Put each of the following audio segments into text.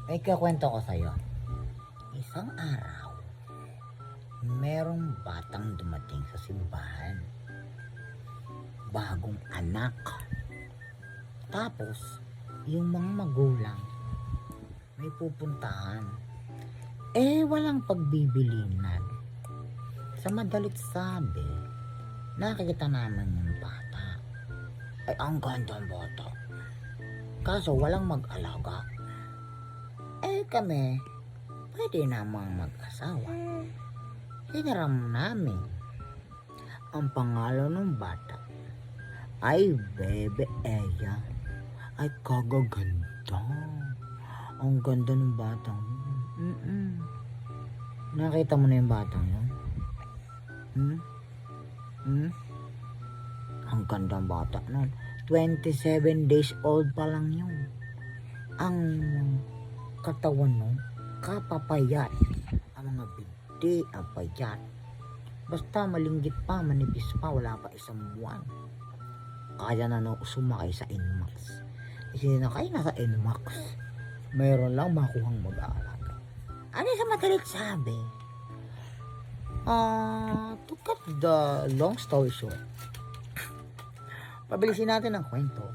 May kakwento ko sa'yo. Isang araw, merong batang dumating sa simbahan. Bagong anak. Tapos, yung mga magulang, may pupuntahan. Walang pagbibilinan. Sa madalit sabi, nakikita namin yung bata. Ang ganda ng bata. Kaso walang mag-alaga. Kami, pwede namang mag-asawa. Hiniram namin. Ang pangalan ng bata ay Bebe Eya. Ay kagaganda. Ang ganda ng batang yun. Nakita mo na yung batang yun? Ang ganda ng bata nun. 27 days old pa lang yun. Ang katawan nun, kapapayat. Ang mga binti, ang payat. Basta malinggit pa, manipis pa, wala pa isang buwan. Kaya na sumakay sa NMAX. Kasi nakay na sa NMAX, mayroon lang makuhang mag-aalaga. Ano sa madalit sabi? To cut the long story short, pabilisin natin ang kwento.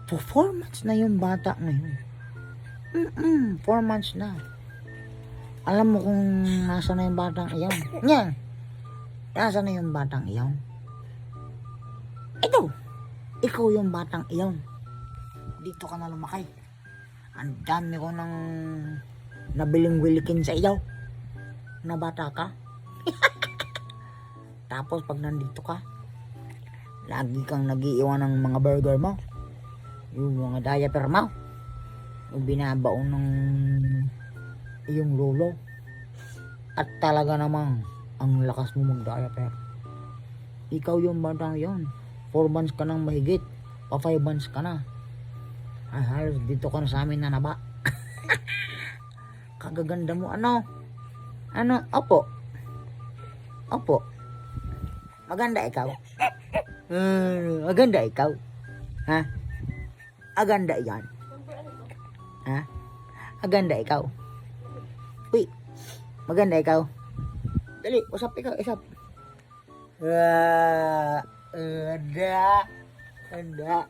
4 months na yung bata ngayon. 4 months na. Alam mo kung nasa na yung batang iyon? Yan. Nasa na yung batang iyon? Ito. Ikaw yung batang iyon. Dito ka na lumakay. Ang dami ko nang nabiling wilikin sa iyo. Na bata ka. Tapos pag nandito ka, lagi kang nag-iiwan ng mga burger mo. Yung mga diaper mo. Yung binabaon ng iyong lolo. At talaga namang ang lakas mo mag-diaper. Ikaw yung batang yon. 4 months ka nang mahigit. Pa 5 months ka na. Ay halos dito ka na sa amin na naba. Kagaganda mo. Ano? Opo. Maganda ikaw. Maganda ikaw. Ha? Aganda yan. Ha? Aganda ikaw. Uy. Maganda ikaw. Dali, usap ikaw, usap. Anda.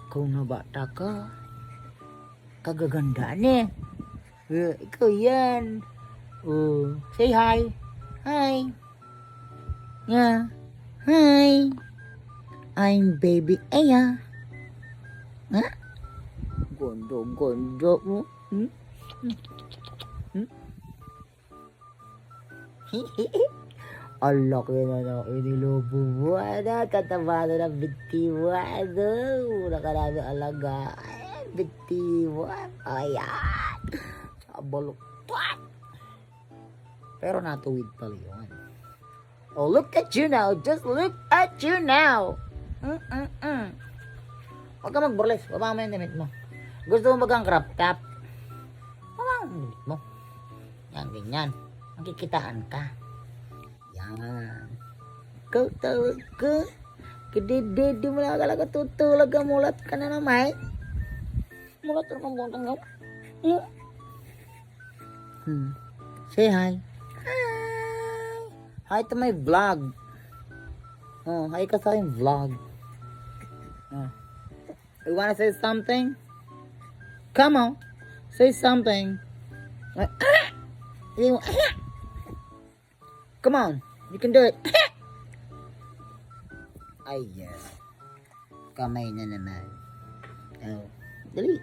Kung na bata ka, kagagandaan eh. Ikaw yan. Say hi. Hi. Yeah. Hi. I'm Baby Eya. Ha? Gondo mo. Ang laki na ng inilubo mo. Tataba na ng binti mo. Muna ka namin alaga. Binti mo. Ayan. Sabaluktot. Pero natuwid pala yun. Oh, look at you now. Just look at you now. Huwag ka magburles. Baba mo yung damit mo. Gusto mo bagang crop top? Baba mo yung damit mo. Yan, ganyan. Magkikitaan ka. Yan. Ikaw tawag ka. Kadididi mo lang talaga tutulag ka. Mulat ka na naman. Mulat ka naman buntang ka. Say hi. Hi to my vlog. Hi ka sa aking vlog. You wanna say something? Come on. Say something. Come on. You can do it. Ay, yes. Kamay na naman. Dali.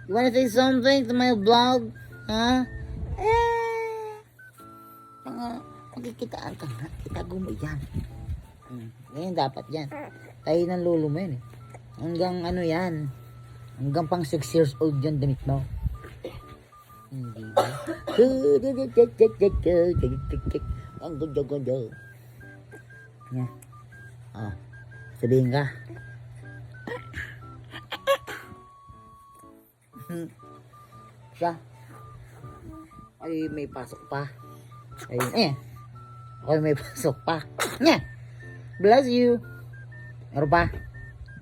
You wanna say something to my vlog? Ha? Magkikitaan ka nga. Itago mo yan. Ganyan dapat yan. Tayo ng lolo mo yan eh. Hanggang ano yan. Hanggang pang 6 years old yan damit mo. Hindi ba? Ang ganda-ganda. Yan. Sabihin ka. Siya. Ay, may pasok pa. Ayun Ako may pasok pa. Bless you. Meron pa?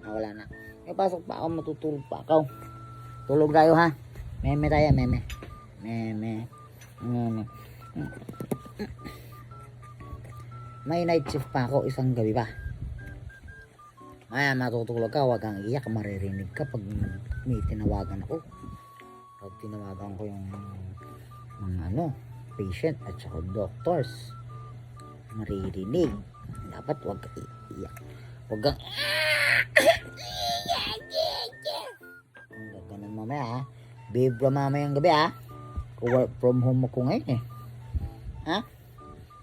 Wala na. May pasok pa ako, matutulog pa ako. Tulog tayo ha. Meme tayo, meme. Meme. Meme. May night shift pa ako, isang gabi pa. Kaya matutulog ka, wag kang iyak, maririnig ka pag may tinawagan ako. Pag tinawagan ko yung mga patient at saka doctors, maririnig. Dapat wag ka iyak. Wag kang ganun mamaya ha. Babe ka mamayang gabi ha. Work from home ako ngayon eh. Ha?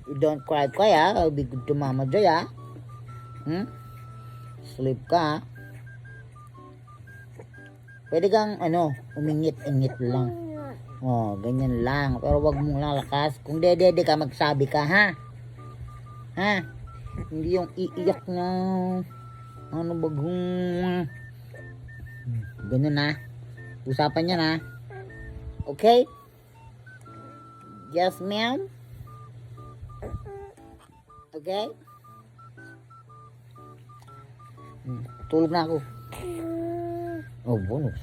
You don't cry ha. I'll be good to Mama Joy ha. Sleep ka ha. Pwede kang umingit-ingit lang. Ganyan lang. Pero wag mong lalakas. Kung dede ka, magsabi ka ha. Ha? Hindi yung iiyak na bagong ganun na. Usapan yan ha. Okay? Yes, ma'am? Okay? Tulog na ako. Bonus.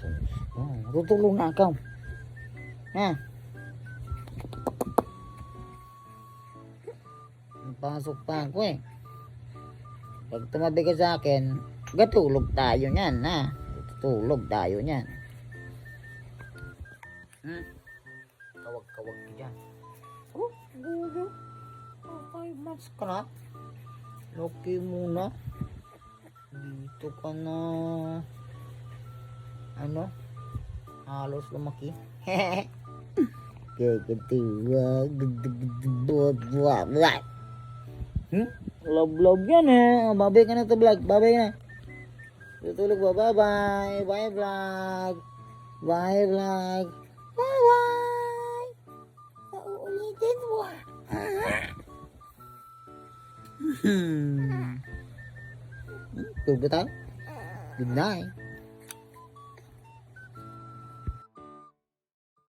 Tutulog na ako. Ha? Pasok pa ako eh. Pag tumabi ka sa akin, gatulog tayo niyan ha. Tutulog tayo niyan. Kawag-kawag ka dyan. Gulo. 5 months ka na. Lucky muna. Dito ka na. Halos lumaki. Kagatuwa. Love yan eh. Babay ka na to vlog. Babay na. Tutulog ba? Bye-bye. Bye vlog. Bye vlog. Bye-bye. Pauulitin mo. Tulog na tayo. Good night.